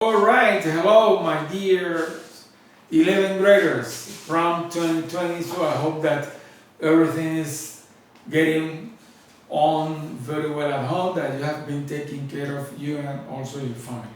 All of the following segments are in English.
Alright, hello my dear 11th graders from 2020. So I hope that everything is getting on very well at home, that you have been taking care of you and also your family.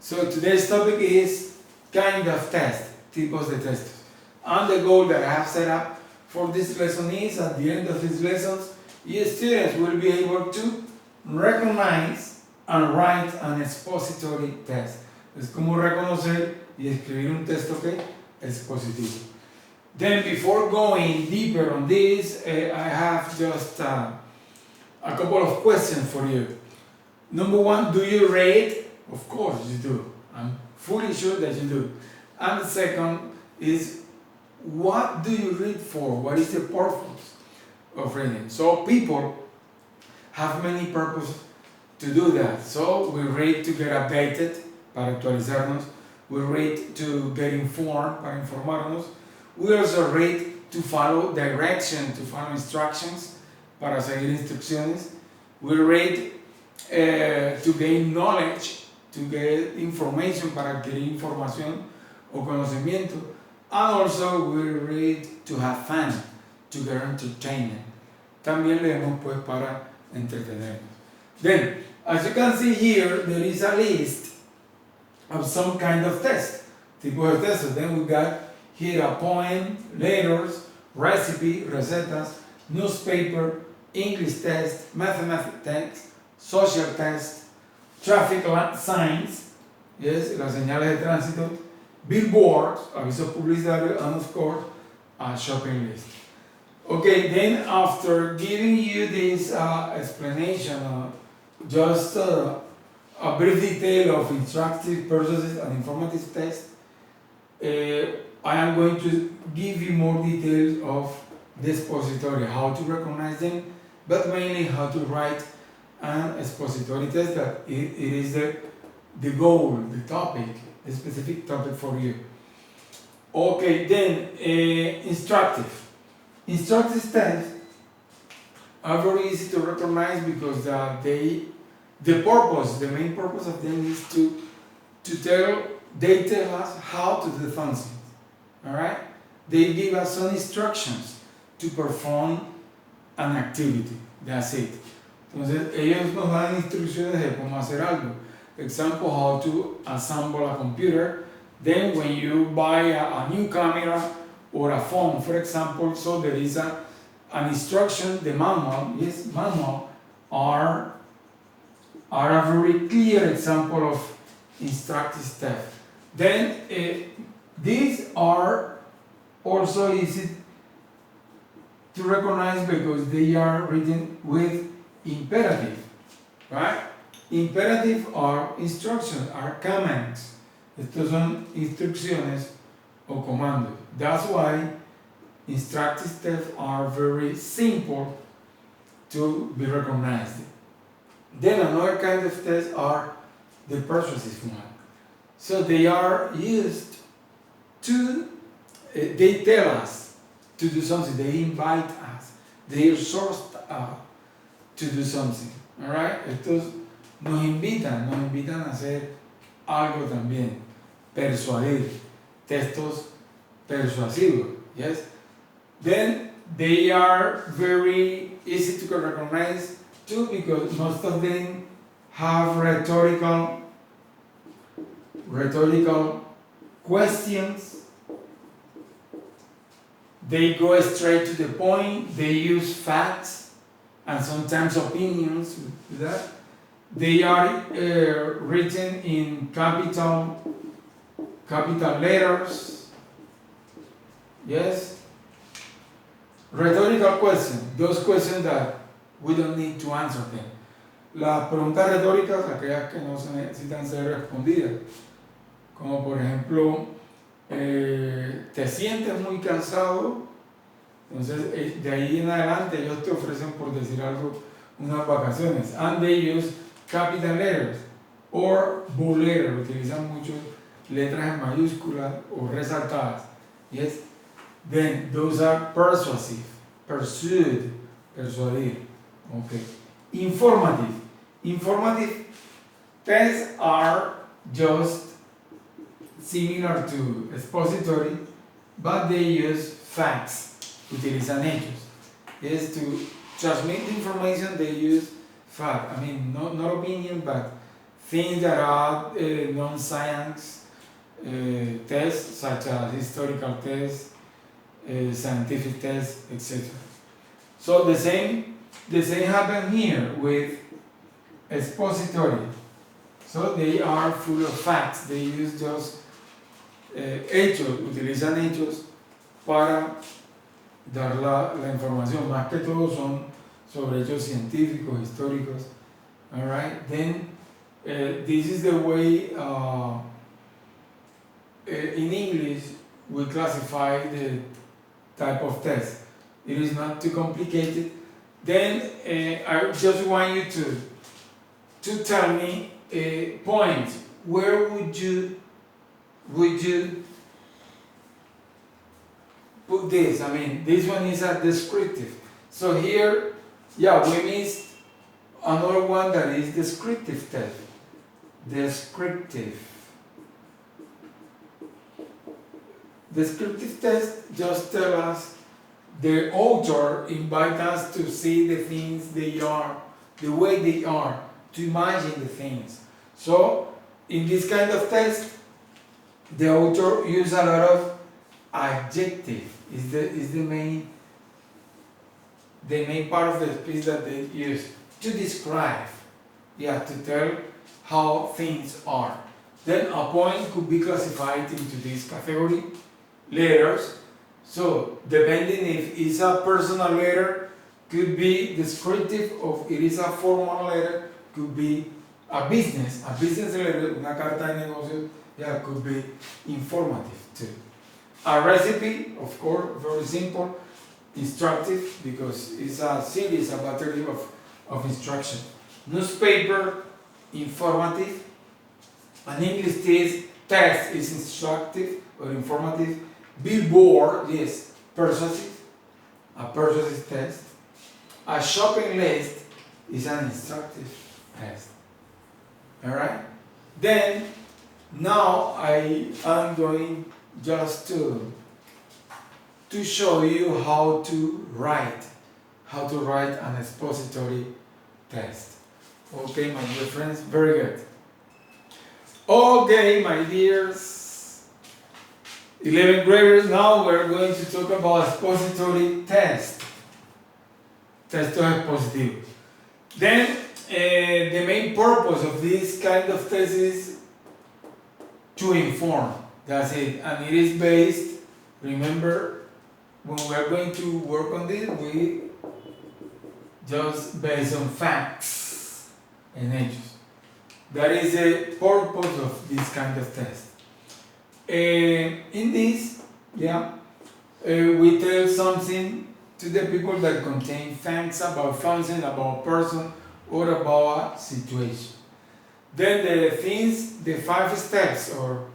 So today's topic is kind of test, tipos de testos. And the goal that I have set up for this lesson is at the end of these lessons, you students will be able to recognize and write an expository test. Es como reconocer y escribir un texto que es positivo. Then before going deeper on this, I have just a couple of questions for you. Number one, do you read? Of course you do. I'm fully sure that you do. And the second is, what do you read for? What is the purpose of reading? So people have many purposes to do that. So we read to get updated, para actualizarnos. We read to get informed, para informarnos. We also read to follow direction, to follow instructions, para seguir instrucciones. We read to gain knowledge, to get information, para adquirir información o conocimiento. And also we read to have fun, to get entertainment. También leemos pues para entretenernos. Then, as you can see here, there is a list of some kind of test, tipo de test. So then we got here a poem, letters, recipe, recetas, newspaper, English test, mathematics test, social test, traffic signs, yes, las señales de tránsito, billboards, avisos publicitarios, and of course, a shopping list. Okay, then after giving you this explanation, just a brief detail of instructive purposes and informative tests, I am going to give you more details of the expository, how to recognize them, but mainly how to write an expository test, that it is the goal, the topic, the specific topic for you. Okay, then instructive. Instructive tests are very easy to recognize because the main purpose of them is they tell us how to do something. Alright? They give us some instructions to perform an activity. That's it. Entonces, ellos nos dan instrucciones de cómo hacer algo. Example, how to assemble a computer. Then, when you buy a new camera or a phone, for example, so there is an instruction, the manual are a very clear example of instructive steps. Then these are also easy to recognize because they are written with imperative, right? Imperative are instructions, are commands. Estos son instrucciones o comandos. That's why instructive steps are very simple to be recognized. Then another kind of tests are the persuasive one. So they are used to, they tell us to do something, they invite us, they exhort us to do something. Alright? Estos nos invitan a hacer algo también. Persuadir. Textos persuasivos. Yes? Then they are very easy to recognize too, because most of them have rhetorical questions. They go straight to the point. They use facts and sometimes opinions with that. They are written in capital letters. Yes. Rhetorical questions, those questions that we don't need to answer them. Las preguntas retóricas, aquellas que no se necesitan ser respondidas, como por ejemplo, ¿te sientes muy cansado? Entonces, de ahí en adelante ellos te ofrecen, por decir algo, unas vacaciones. And they use capital letters or bold letters, utilizan mucho letras en mayúsculas o resaltadas. Yes? Then those are persuasive, persuade, persuadir. Okay. Informative tests are just similar to expository, but they use facts, utilizan hechos. Is to transmit information, they use fact. I mean, not opinion, but things that are non-science tests, such as historical tests, scientific tests, etc. So the same happened here with expository. So they are full of facts. They use just hechos, utilizan hechos para dar la información. Más que todo son sobre hechos científicos, históricos. Alright, then this is the way in English we classify the type of test. It is not too complicated. Then I just want you to tell me a point. Where would you put this? I mean, this one is a descriptive. So here, yeah, we missed another one that is descriptive test. Descriptive test just tell us the author invite us to see the things they are, the way they are, to imagine the things. So in this kind of test, the author use a lot of adjective. Is the main part of the speech that they use to describe, yeah, to tell how things are. Then a point could be classified into this category, letters. So depending if it's a personal letter, could be descriptive, or it is a formal letter, could be a business letter, una carta de negocio, yeah, could be informative too. A recipe, of course, very simple, instructive, because it's a series, a battery of instruction. Newspaper, informative. An English test is instructive or informative. Billboard, yes, persuasive, a persuasive test. A shopping list is an instructive test. Alright? Then, now I am going just to show you how to write an expository test. Okay, my dear friends, very good. Okay, my dears, 11th graders, now we're going to talk about expository test. Texto expositivo. Then, the main purpose of this kind of test is to inform. That's it. And it is based, remember, when we are going to work on this, we just based on facts and hechos. That is the purpose of this kind of test. In this, yeah, we tell something to the people that contain facts about something, about a person, or about a situation. Then the 5 steps, or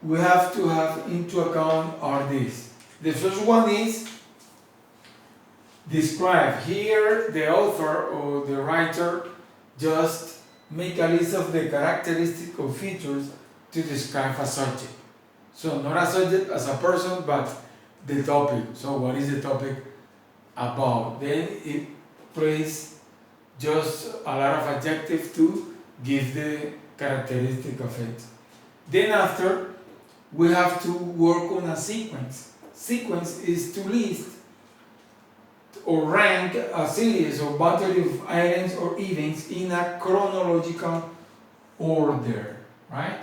we have to have into account are these. The first one is describe. Here, the author or the writer just make a list of the characteristics or features to describe a subject. So not a subject as a person, but the topic. So what is the topic about? Then it plays just a lot of adjectives to give the characteristic of it. Then after, we have to work on a sequence. Sequence is to list or rank a series or battery of items or events in a chronological order, right?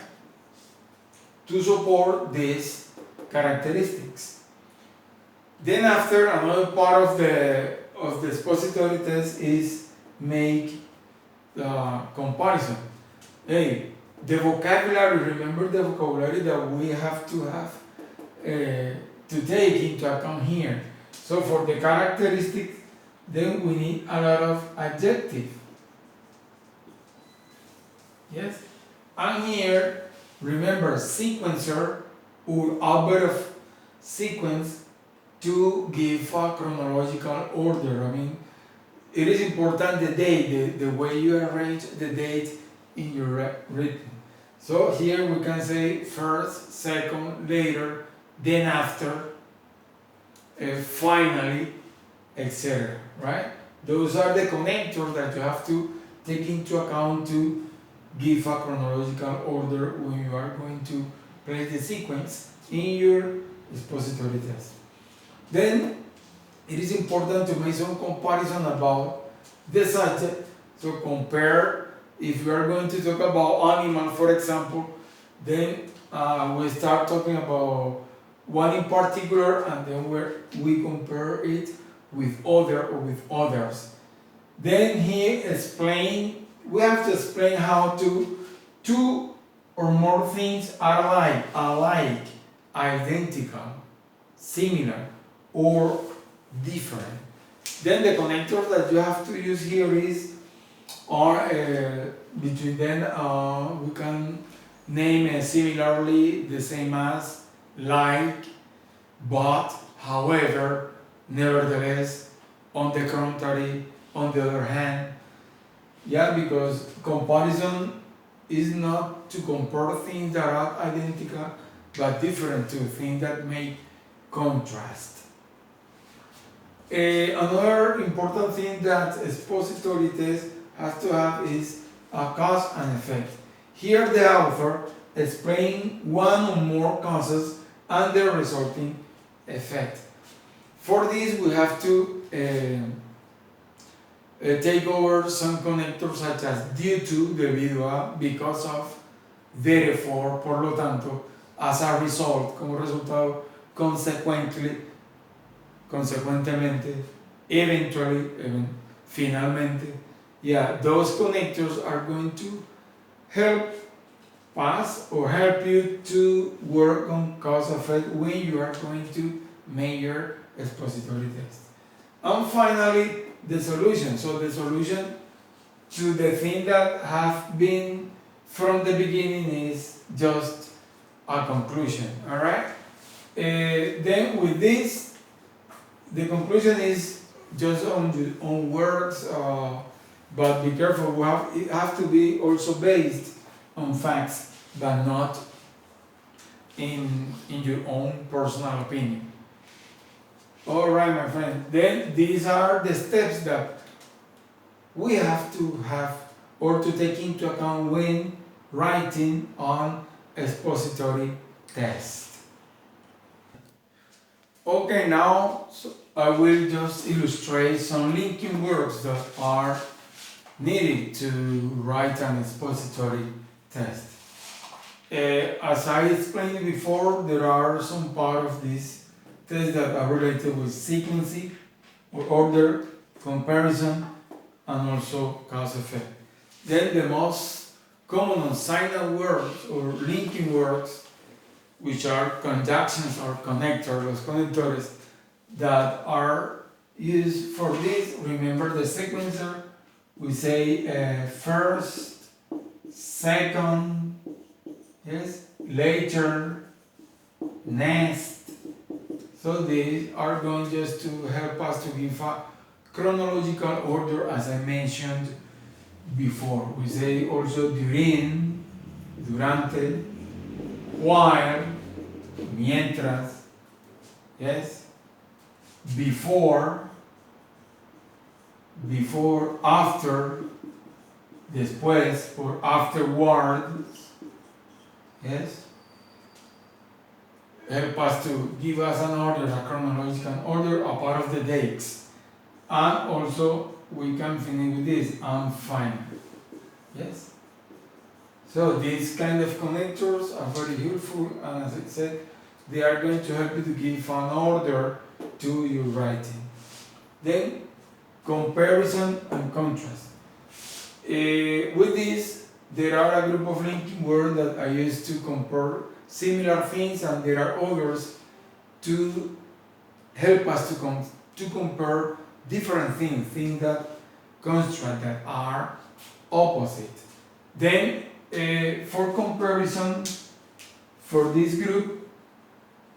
To support these characteristics. Then after, another part of the expository test is make the comparison. Hey, the vocabulary, remember the vocabulary that we have to take into account here. So for the characteristics, then we need a lot of adjective. Yes? And here, remember, sequencer or output of sequence to give a chronological order. I mean, it is important the date, the way you arrange the date in your written. So here we can say first, second, later, then after, finally, etc. Right? Those are the connectors that you have to take into account to give a chronological order when you are going to place the sequence in your expository test. Then it is important to make some comparison about the subject. So compare, if we are going to talk about animal, for example, then we start talking about one in particular, and then we compare it with other or with others. Then he explained, we have to explain how two or more things are alike, identical, similar, or different. Then the connectors that you have to use here are between them we can name similarly, the same as, like, but, however, nevertheless, on the contrary, on the other hand. Yeah, because comparison is not to compare things that are identical but different to things that make contrast. Another important thing that expository test has to have is a cause and effect. Here the author explains one or more causes and the resulting effect. For this we have to take over some connectors such as due to, debido a, because of, therefore, por lo tanto, as a result, como resultado, consequently, consecuentemente, eventually, finalmente. Yeah, those connectors are going to help us or help you to work on cause effect when you are going to measure expository test. And finally, the solution. So the solution to the thing that have been from the beginning is just a conclusion. All right. Then with this, the conclusion is just on words, but be careful. It has to be also based on facts, but not in your own personal opinion. All right, my friend. Then these are the steps that we have to have or to take into account when writing on expository test. Okay, now I will just illustrate some linking words that are needed to write an expository test. As I explained before, there are some part of this test that are related with sequencing or order, comparison, and also cause effect. Then the most common signal words or linking words, which are conjunctions or connectors, los conectores, that are used for this. Remember the sequencer, we say first, second, yes, later, next. So these are going just to help us to give a chronological order, as I mentioned before. We say also during, durante, while, mientras, yes, before, after, después, or afterwards, yes, help us to give us an order, a chronological order, a part of the dates. And also we can finish with this, and final, yes. So these kind of connectors are very helpful, and as I said, they are going to help you to give an order to your writing. Then, comparison and contrast. With this, there are a group of linking words that I use to compare similar things, and there are others to help us to compare different things that construct, that are opposite. Then, for comparison, for this group,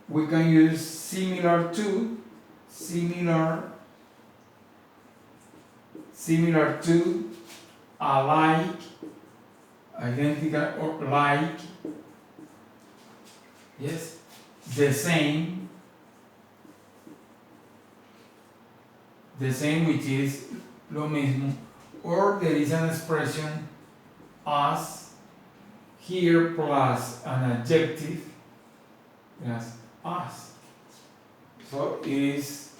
we can use similar to, alike, identical or like, yes, the same, which is lo mismo, or there is an expression as here plus an adjective as as. So it is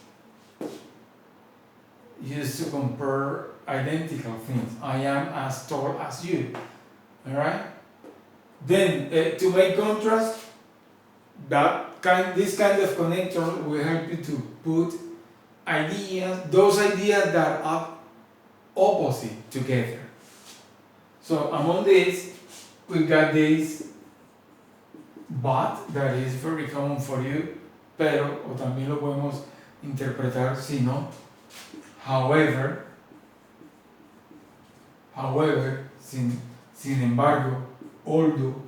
used to compare identical things. I am as tall as you. Alright? Then to make contrast, this kind of connector will help you to put those ideas that are opposite together. So among these, we got this but that is very common for you, pero o también lo podemos interpretar si no. However, sin embargo, although,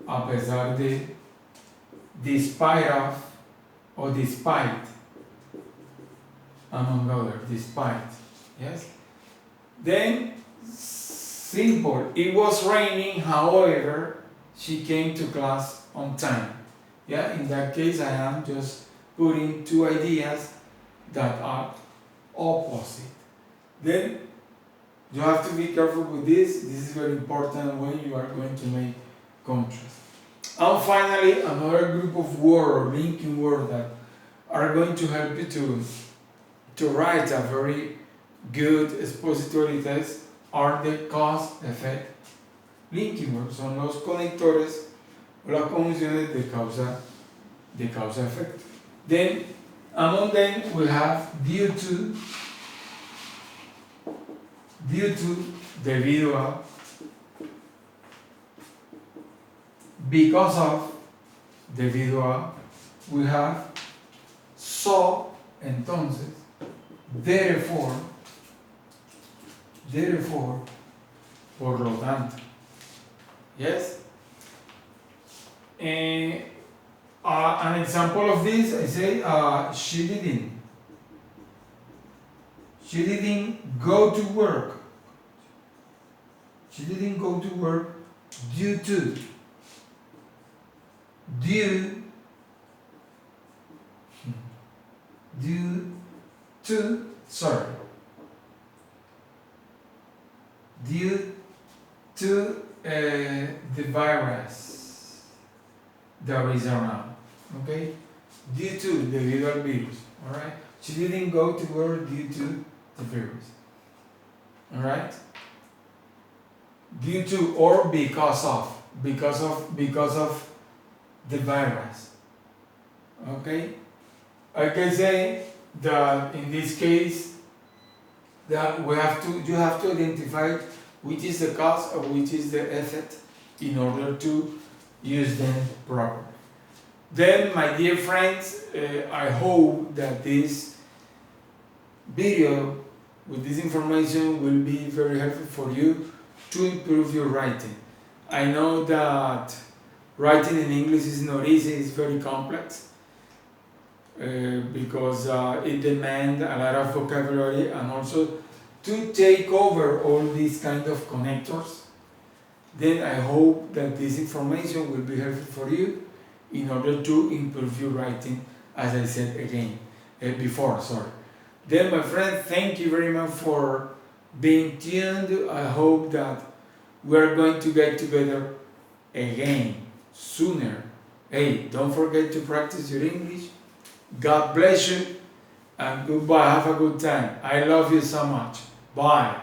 a pesar de, despite of, or despite, among others, despite, yes? Then, simple, it was raining, however, she came to class on time. Yeah, in that case, I am just putting two ideas that are opposite. Then, you have to be careful with this. This is very important when you are going to make contrast. And finally, another group of words or linking words that are going to help you to write a very good expository test are the cause-effect linking words. Son los conectores o las conjunciones de causa-efecto. Then, among them, we have due to, debido a, because of, debido a, we have so, entonces, therefore, por lo tanto. Yes? An example of this, I say, she didn't go to work. She didn't go to work due to, due to the virus that is around. Okay? Due to, debido al virus. Alright? She didn't go to work due to the virus. Alright? Due to or because of the virus. Okay? I can say that in this case that you have to identify which is the cause or which is the effect in order to use them properly. Then, my dear friends, I hope that this video with this information will be very helpful for you to improve your writing. I know that writing in English is not easy, it's very complex because it demands a lot of vocabulary and also to take over all these kind of connectors. Then I hope that this information will be helpful for you in order to improve your writing, as I said before. Then, my friend, thank you very much for being tuned. I hope that we are going to get together again sooner. Hey, don't forget to practice your English. God bless you and goodbye. Have a good time. I love you so much. Bye.